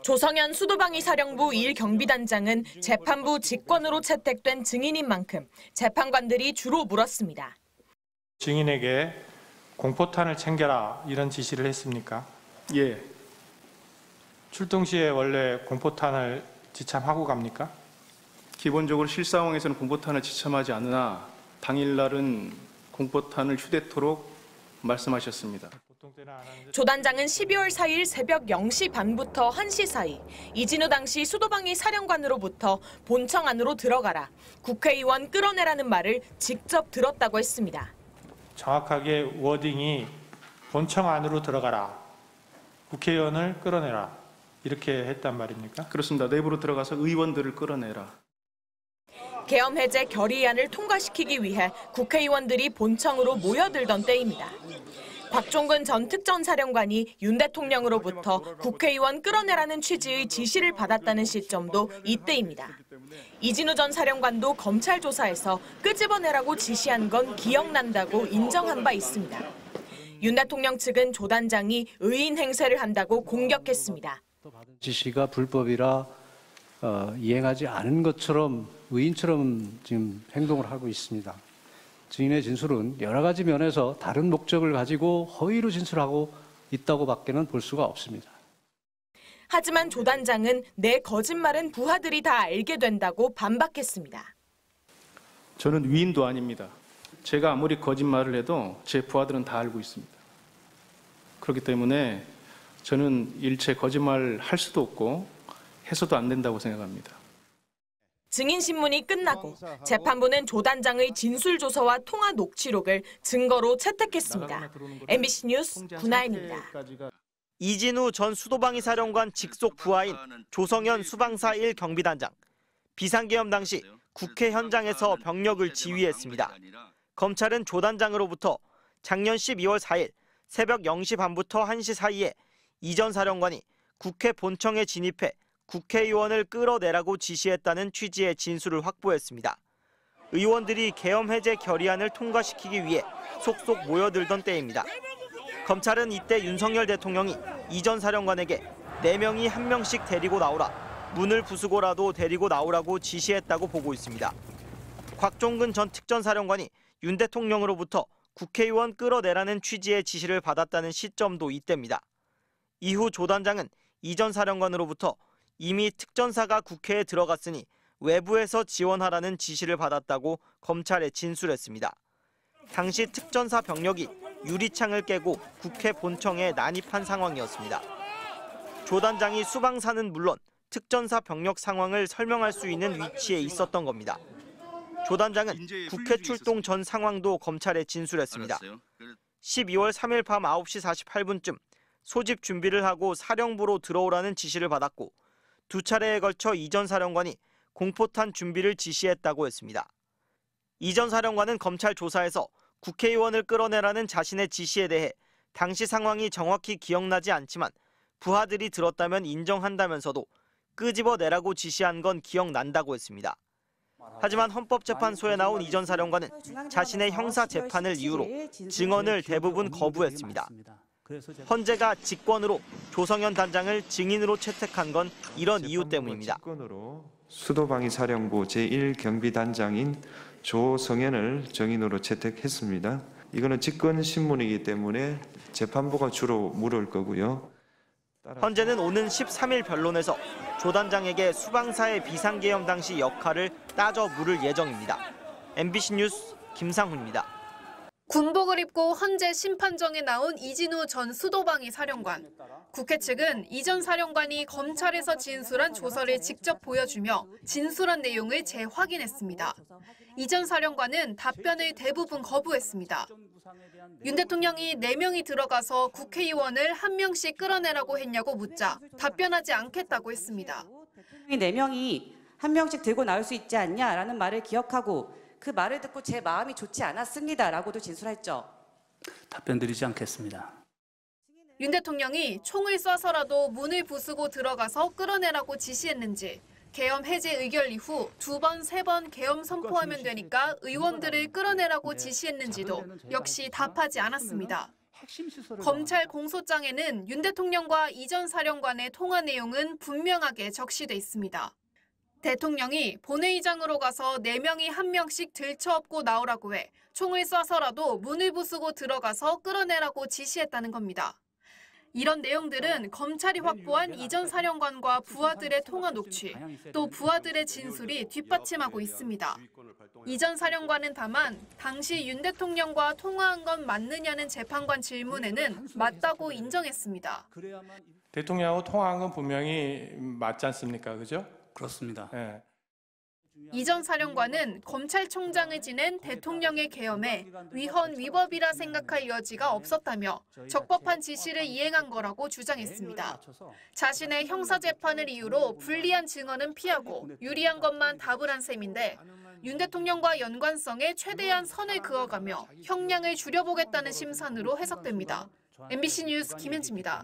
조성현 수도방위 사령부 1경비단장은 재판부 직권으로 채택된 증인인 만큼 재판관들이 주로 물었습니다. 증인에게 공포탄을 챙겨라 이런 지시를 했습니까? 예. 출동 시에 원래 공포탄을 지참하고 갑니까? 기본적으로 실상황에서는 공포탄을 지참하지 않으나 당일날은 공포탄을 휴대토록 말씀하셨습니다. 조 단장은 12월 4일 새벽 0시 반부터 1시 사이 이진우 당시 수도방위 사령관으로부터 본청 안으로 들어가라, 국회의원 끌어내라는 말을 직접 들었다고 했습니다. 정확하게 워딩이 본청 안으로 들어가라, 국회의원을 끌어내라 이렇게 했단 말입니까? 그렇습니다. 내부로 들어가서 의원들을 끌어내라. 계엄 해제 결의안을 통과시키기 위해 국회의원들이 본청으로 모여들던 때입니다. 곽종근 전 특전사령관이 윤 대통령으로부터 국회의원 끌어내라는 취지의 지시를 받았다는 시점도 이때입니다. 이진우 전 사령관도 검찰 조사에서 끄집어내라고 지시한 건 기억난다고 인정한 바 있습니다. 윤 대통령 측은 조 단장이 의인 행세를 한다고 공격했습니다. 지시가 불법이라 이행하지 않은 것처럼 의인처럼 지금 행동을 하고 있습니다. 증인의 진술은 여러 가지 면에서 다른 목적을 가지고 허위로 진술하고 있다고 밖에는 볼 수가 없습니다. 하지만 조 단장은 내 거짓말은 부하들이 다 알게 된다고 반박했습니다. 저는 위인도 아닙니다. 제가 아무리 거짓말을 해도 제 부하들은 다 알고 있습니다. 그렇기 때문에 저는 일체 거짓말 할 수도 없고 해서도 안 된다고 생각합니다. 증인 신문이 끝나고 재판부는 조 단장의 진술 조서와 통화 녹취록을 증거로 채택했습니다. MBC 뉴스 구나인입니다. 이진우 전 수도방위 사령관 직속 부하인 조성현 수방사 1경비단장. 비상계엄 당시 국회 현장에서 병력을 지휘했습니다. 검찰은 조 단장으로부터 작년 12월 4일 새벽 0시 반부터 1시 사이에 이 전 사령관이 국회 본청에 진입해 국회의원을 끌어내라고 지시했다는 취지의 진술을 확보했습니다. 의원들이 계엄 해제 결의안을 통과시키기 위해 속속 모여들던 때입니다. 검찰은 이때 윤석열 대통령이 이 전 사령관에게 4명이 1명씩 데리고 나오라, 문을 부수고라도 데리고 나오라고 지시했다고 보고 있습니다. 곽종근 전 특전사령관이 윤 대통령으로부터 국회의원 끌어내라는 취지의 지시를 받았다는 시점도 이때입니다. 이후 조 단장은 이 전 사령관으로부터 이미 특전사가 국회에 들어갔으니 외부에서 지원하라는 지시를 받았다고 검찰에 진술했습니다. 당시 특전사 병력이 유리창을 깨고 국회 본청에 난입한 상황이었습니다. 조 단장이 수방사는 물론 특전사 병력 상황을 설명할 수 있는 위치에 있었던 겁니다. 조 단장은 국회 출동 전 상황도 검찰에 진술했습니다. 12월 3일 밤 9시 48분쯤 소집 준비를 하고 사령부로 들어오라는 지시를 받았고 두 차례에 걸쳐 이 전 사령관이 공포탄 준비를 지시했다고 했습니다. 이 전 사령관은 검찰 조사에서 국회의원을 끌어내라는 자신의 지시에 대해 당시 상황이 정확히 기억나지 않지만 부하들이 들었다면 인정한다면서도 끄집어내라고 지시한 건 기억난다고 했습니다. 하지만 헌법재판소에 나온 이 전 사령관은 자신의 형사 재판을 이유로 증언을 대부분 거부했습니다. 헌재가 직권으로 조성현 단장을 증인으로 채택한 건 이런 이유 때문입니다. 수도방위 사령부 제1경비단장인 조성현을 증인으로 채택했습니다. 이거는 직권 신문이기 때문에 재판부가 주로 물을 거고요. 헌재는 오는 13일 변론에서 조 단장에게 수방사의 비상계엄 당시 역할을 따져 물을 예정입니다. MBC 뉴스 김상훈입니다. 군복을 입고 헌재 심판정에 나온 이진우 전 수도방위 사령관. 국회 측은 이 전 사령관이 검찰에서 진술한 조서를 직접 보여주며 진술한 내용을 재확인했습니다. 이 전 사령관은 답변을 대부분 거부했습니다. 윤 대통령이 4명이 들어가서 국회의원을 1명씩 끌어내라고 했냐고 묻자 답변하지 않겠다고 했습니다. 4명이 1명씩 들고 나올 수 있지 않냐라는 말을 기억하고 그 말을 듣고 제 마음이 좋지 않았습니다라고도 진술했죠. 답변 드리지 않겠습니다. 윤 대통령이 총을 쏴서라도 문을 부수고 들어가서 끌어내라고 지시했는지, 계엄 해제 의결 이후 2번, 3번 계엄 선포하면 되니까 의원들을 끌어내라고 지시했는지도 역시 답하지 않았습니다. 검찰 공소장에는 윤 대통령과 이 전 사령관의 통화 내용은 분명하게 적시돼 있습니다. 대통령이 본회의장으로 가서 4명이 1명씩 들쳐업고 나오라고 해 총을 쏴서라도 문을 부수고 들어가서 끌어내라고 지시했다는 겁니다. 이런 내용들은 검찰이 확보한 이 전 사령관과 부하들의 통화 녹취, 또 부하들의 진술이 뒷받침하고 있습니다. 이 전 사령관은 다만 당시 윤 대통령과 통화한 건 맞느냐는 재판관 질문에는 맞다고 인정했습니다. 대통령하고 통화한 건 분명히 맞지 않습니까? 그죠? 그렇습니다. 예. 이 전 사령관은 검찰총장을 지낸 대통령의 계엄에 위헌 위법이라 생각할 여지가 없었다며 적법한 지시를 이행한 거라고 주장했습니다. 자신의 형사재판을 이유로 불리한 증언은 피하고 유리한 것만 답을 한 셈인데 윤 대통령과 연관성에 최대한 선을 그어가며 형량을 줄여보겠다는 심산으로 해석됩니다. MBC 뉴스 김현지입니다.